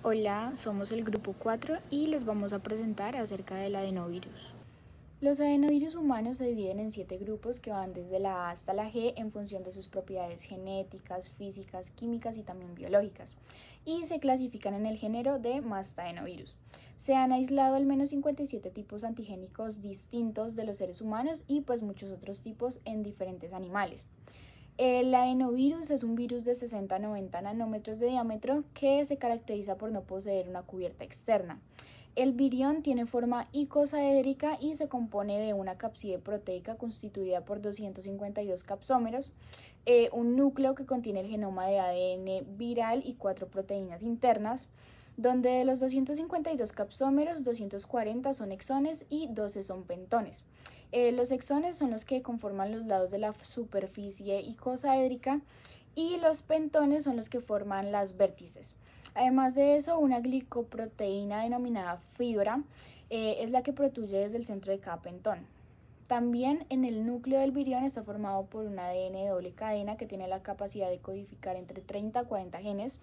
Hola, somos el grupo 4 y les vamos a presentar acerca del adenovirus. Los adenovirus humanos se dividen en 7 grupos que van desde la A hasta la G en función de sus propiedades genéticas, físicas, químicas y también biológicas, y se clasifican en el género de Mastadenovirus. Se han aislado al menos 57 tipos antigénicos distintos de los seres humanos y pues muchos otros tipos en diferentes animales. El adenovirus es un virus de 60 a 90 nanómetros de diámetro que se caracteriza por no poseer una cubierta externa. El virión tiene forma icosaédrica y se compone de una cápside proteica constituida por 252 capsómeros, un núcleo que contiene el genoma de ADN viral y 4 proteínas internas, donde de los 252 capsómeros, 240 son exones y 12 son pentones. Los exones son los que conforman los lados de la superficie icosaédrica y los pentones son los que forman las vértices. Además de eso, una glicoproteína denominada fibra es la que protruye desde el centro de cada pentón. También en el núcleo del virión está formado por un ADN de doble cadena que tiene la capacidad de codificar entre 30 a 40 genes.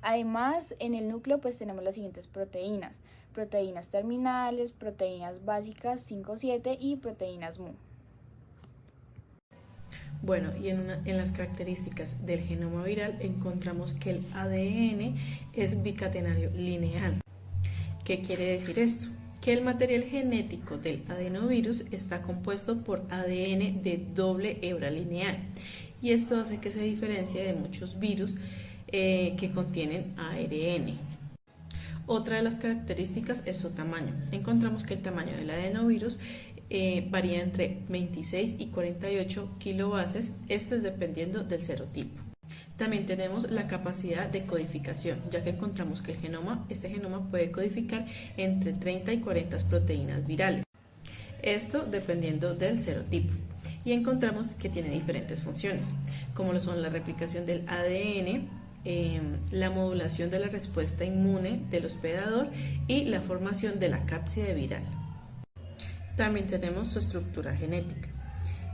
Además, en el núcleo pues tenemos las siguientes proteínas terminales, proteínas básicas 5-7 y proteínas Mu. Bueno, y en las características del genoma viral encontramos que el ADN es bicatenario lineal. ¿Qué quiere decir esto? Que el material genético del adenovirus está compuesto por ADN de doble hebra lineal, y esto hace que se diferencie de muchos virus que contienen ARN. Otra de las características es su tamaño. Encontramos que el tamaño del adenovirus varía entre 26 y 48 kilobases, esto es dependiendo del serotipo. También tenemos la capacidad de codificación, ya que encontramos que este genoma puede codificar entre 30 y 40 proteínas virales, esto dependiendo del serotipo. Y encontramos que tiene diferentes funciones, como lo son la replicación del ADN, la modulación de la respuesta inmune del hospedador y la formación de la cápside viral. También tenemos su estructura genética.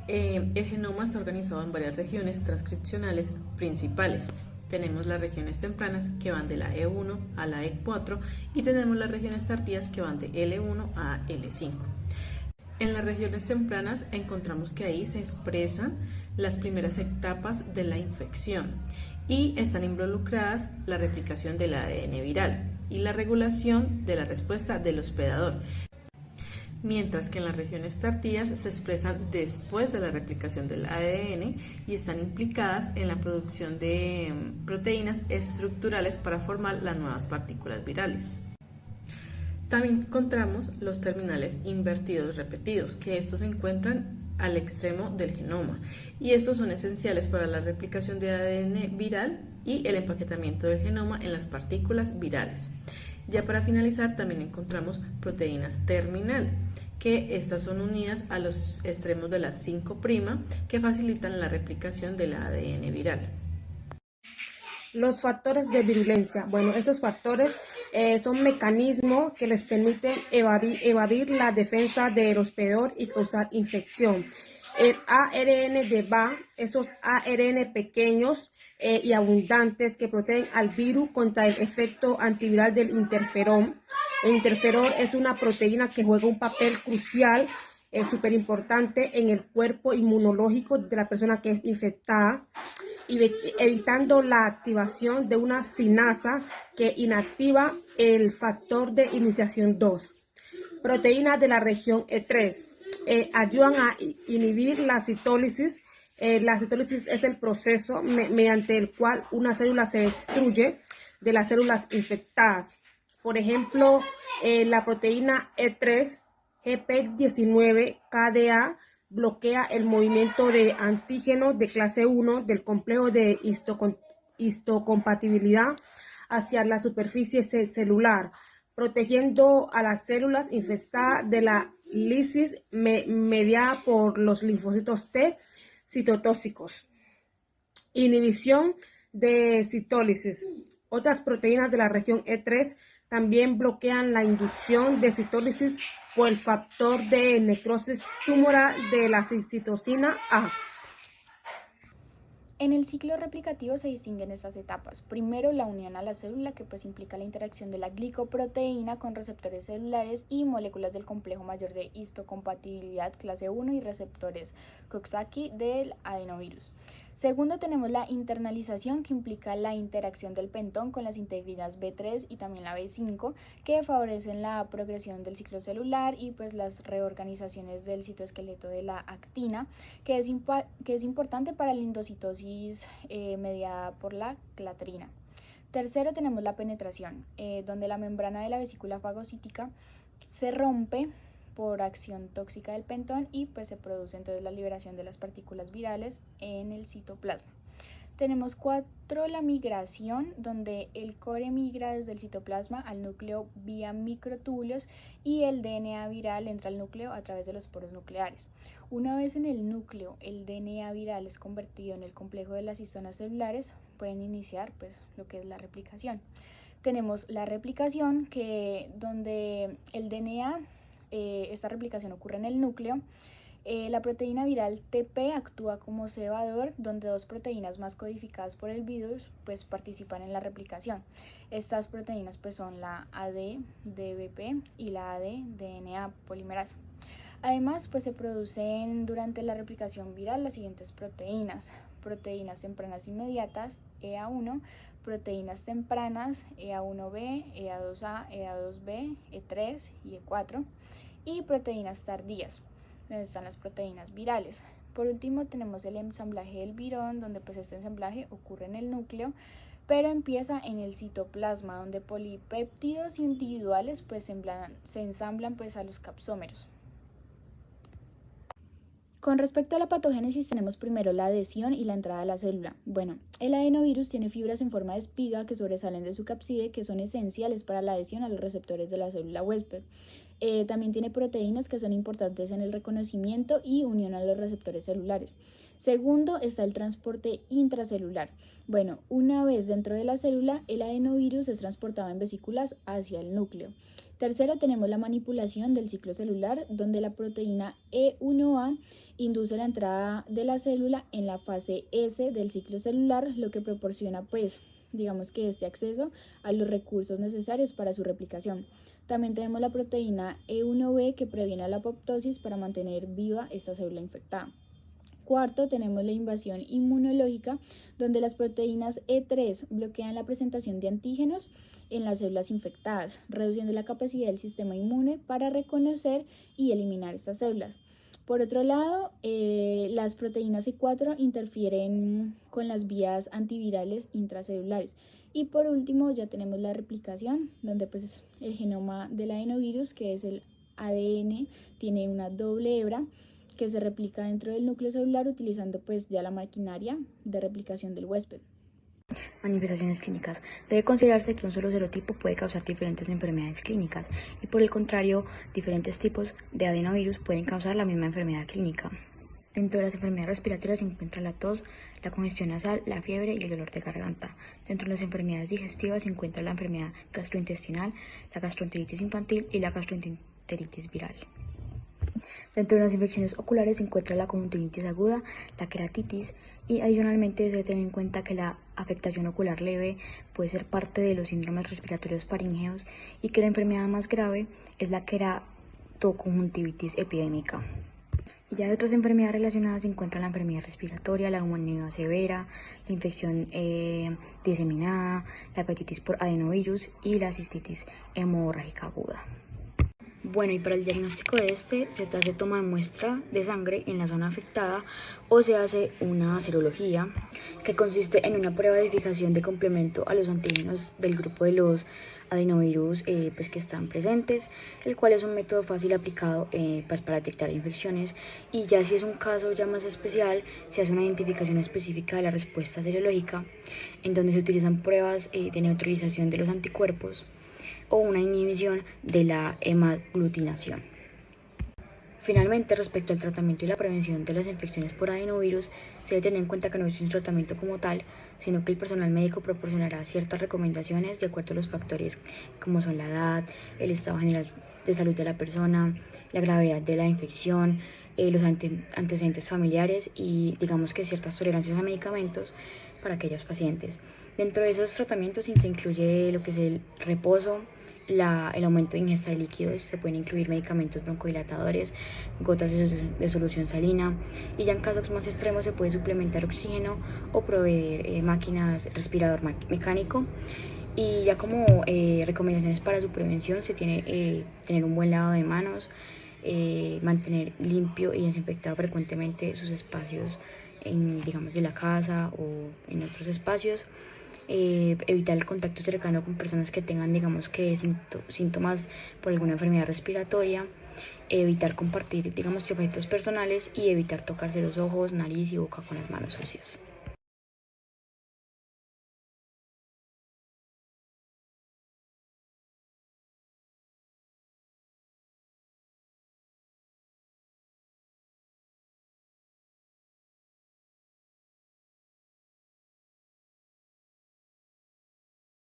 El genoma está organizado en varias regiones transcripcionales principales. Tenemos las regiones tempranas que van de la E1 a la E4 y tenemos las regiones tardías que van de L1 a L5. En las regiones tempranas encontramos que ahí se expresan las primeras etapas de la infección y están involucradas la replicación del ADN viral y la regulación de la respuesta del hospedador, mientras que en las regiones tardías se expresan después de la replicación del ADN y están implicadas en la producción de proteínas estructurales para formar las nuevas partículas virales. También encontramos los terminales invertidos repetidos, que estos se encuentran al extremo del genoma, y estos son esenciales para la replicación de ADN viral y el empaquetamiento del genoma en las partículas virales. Ya para finalizar, también encontramos proteínas terminal, que estas son unidas a los extremos de la 5' que facilitan la replicación del ADN viral. Los factores de virulencia. Bueno, estos factores son mecanismos que les permiten evadir la defensa del hospedador y causar infección. El ARN de BA, esos ARN pequeños y abundantes que protegen al virus contra el efecto antiviral del interferón. El interferón es una proteína que juega un papel crucial, súper importante en el cuerpo inmunológico de la persona que es infectada, evitando la activación de una sinasa que inactiva el factor de iniciación 2. Proteínas de la región E3 ayudan a inhibir la citólisis. La citólisis es el proceso mediante el cual una célula se destruye de las células infectadas. Por ejemplo, la proteína E3, GP19-KDA, bloquea el movimiento de antígenos de clase 1 del complejo de histocompatibilidad hacia la superficie celular, protegiendo a las células infectadas de la lisis mediada por los linfocitos T citotóxicos. Inhibición de citólisis. Otras proteínas de la región E3 también bloquean la inducción de citólisis por el factor de necrosis tumoral de la citosina A. En el ciclo replicativo se distinguen estas etapas. Primero, la unión a la célula, que pues implica la interacción de la glicoproteína con receptores celulares y moléculas del complejo mayor de histocompatibilidad clase 1 y receptores Coxsackie del adenovirus. Segundo, tenemos la internalización, que implica la interacción del pentón con las integrinas B3 y también la B5, que favorecen la progresión del ciclo celular y pues las reorganizaciones del citoesqueleto de la actina, que es importante para la endocitosis mediada por la clatrina. Tercero, tenemos la penetración, donde la membrana de la vesícula fagocítica se rompe por acción tóxica del pentón y pues se produce entonces la liberación de las partículas virales en el citoplasma. Tenemos 4, la migración, donde el core migra desde el citoplasma al núcleo vía microtúbulos y el DNA viral entra al núcleo a través de los poros nucleares. Una vez en el núcleo el DNA viral es convertido en el complejo de las histonas celulares, pueden iniciar pues lo que es la replicación. Tenemos la replicación, donde el DNA, esta replicación ocurre en el núcleo. La proteína viral TP actúa como cebador, donde 2 proteínas más codificadas por el virus pues participan en la replicación. Estas proteínas pues son la AD-DBP y la AD-DNA polimerasa. Además pues se producen durante la replicación viral las siguientes proteínas: proteínas tempranas inmediatas EA1, proteínas tempranas EA1B, EA2A, EA2B, E3 y E4, y proteínas tardías, donde están las proteínas virales. Por último tenemos el ensamblaje del virón, donde pues este ensamblaje ocurre en el núcleo, pero empieza en el citoplasma, donde polipéptidos individuales pues se ensamblan pues a los capsómeros. Con respecto a la patogénesis, tenemos primero la adhesión y la entrada a la célula. Bueno, el adenovirus tiene fibras en forma de espiga que sobresalen de su cápside, que son esenciales para la adhesión a los receptores de la célula huésped. También tiene proteínas que son importantes en el reconocimiento y unión a los receptores celulares. Segundo, está el transporte intracelular. Bueno, una vez dentro de la célula, el adenovirus es transportado en vesículas hacia el núcleo. Tercero, tenemos la manipulación del ciclo celular, donde la proteína E1A induce la entrada de la célula en la fase S del ciclo celular, lo que proporciona pues digamos que este acceso a los recursos necesarios para su replicación. También tenemos la proteína E1B, que previene la apoptosis para mantener viva esta célula infectada. Cuarto, tenemos la invasión inmunológica, donde las proteínas E3 bloquean la presentación de antígenos en las células infectadas, reduciendo la capacidad del sistema inmune para reconocer y eliminar estas células. Por otro lado, las proteínas E4 interfieren con las vías antivirales intracelulares. Y por último ya tenemos la replicación, donde pues el genoma del adenovirus, que es el ADN, tiene una doble hebra que se replica dentro del núcleo celular utilizando pues ya la maquinaria de replicación del huésped. Manifestaciones clínicas. Debe considerarse que un solo serotipo puede causar diferentes enfermedades clínicas y por el contrario, diferentes tipos de adenovirus pueden causar la misma enfermedad clínica. Dentro de las enfermedades respiratorias se encuentra la tos, la congestión nasal, la fiebre y el dolor de garganta. Dentro de las enfermedades digestivas se encuentra la enfermedad gastrointestinal, la gastroenteritis infantil y la gastroenteritis viral. Dentro de las infecciones oculares se encuentra la conjuntivitis aguda, la queratitis y adicionalmente se debe tener en cuenta que la afectación ocular leve puede ser parte de los síndromes respiratorios faringeos y que la enfermedad más grave es la queratoconjuntivitis epidémica. Y ya de otras enfermedades relacionadas se encuentra la enfermedad respiratoria, la neumonía severa, la infección diseminada, la hepatitis por adenovirus y la cistitis hemorrágica aguda. Bueno, y para el diagnóstico de se hace toma de muestra de sangre en la zona afectada o se hace una serología que consiste en una prueba de fijación de complemento a los antígenos del grupo de los adenovirus pues que están presentes, el cual es un método fácil aplicado pues para detectar infecciones, y ya si es un caso ya más especial se hace una identificación específica de la respuesta serológica en donde se utilizan pruebas de neutralización de los anticuerpos o una inhibición de la hemaglutinación. Finalmente, respecto al tratamiento y la prevención de las infecciones por adenovirus, se debe tener en cuenta que no es un tratamiento como tal, sino que el personal médico proporcionará ciertas recomendaciones de acuerdo a los factores como son la edad, el estado general de salud de la persona, la gravedad de la infección, los antecedentes familiares y digamos que ciertas tolerancias a medicamentos para aquellos pacientes. Dentro de esos tratamientos se incluye lo que es el reposo, el aumento de ingesta de líquidos, se pueden incluir medicamentos broncodilatadores, gotas de solución salina, y ya en casos más extremos se puede suplementar oxígeno o proveer máquinas respirador mecánico. Y ya como recomendaciones para su prevención se tiene tener un buen lavado de manos, mantener limpio y desinfectado frecuentemente sus espacios digamos de la casa o en otros espacios, evitar el contacto cercano con personas que tengan digamos que síntomas por alguna enfermedad respiratoria, evitar compartir digamos que objetos personales y evitar tocarse los ojos, nariz y boca con las manos sucias.